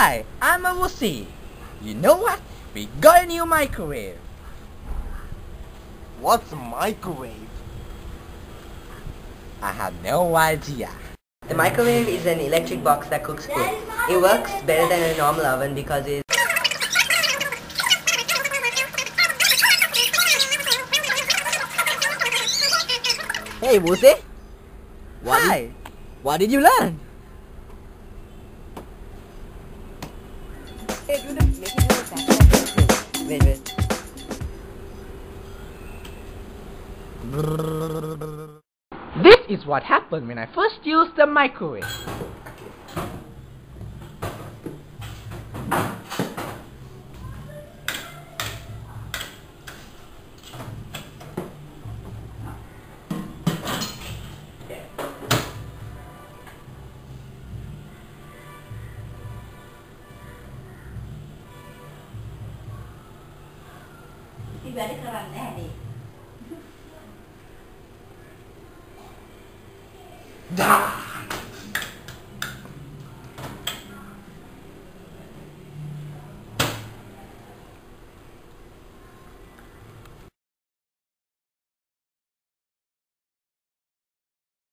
Hi, I'm a Wussy. You know what? We got a new microwave. What's a microwave? I have no idea. The microwave is an electric box that cooks food. It works better than a normal oven because it Hey, Wussy. Hi. What did you learn? Wait. This is what happened when I first used the microwave.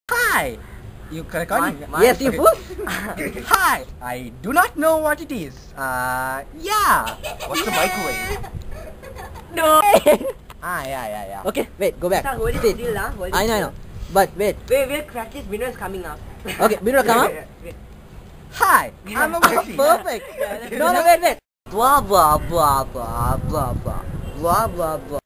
Hi. You click on it. Yes, you fool. Hi. I do not know what it is. Yeah. What's a microwave? No. Yeah. Okay, wait, go back. Hold it Sit. still, huh? Hold it I know. But wait. Wait, crack this window is coming up. Okay, Bino, come up. Hi. I'm a Wussy. Perfect. No, wait. Blah, blah, blah, blah, blah, blah. Blah, blah, blah.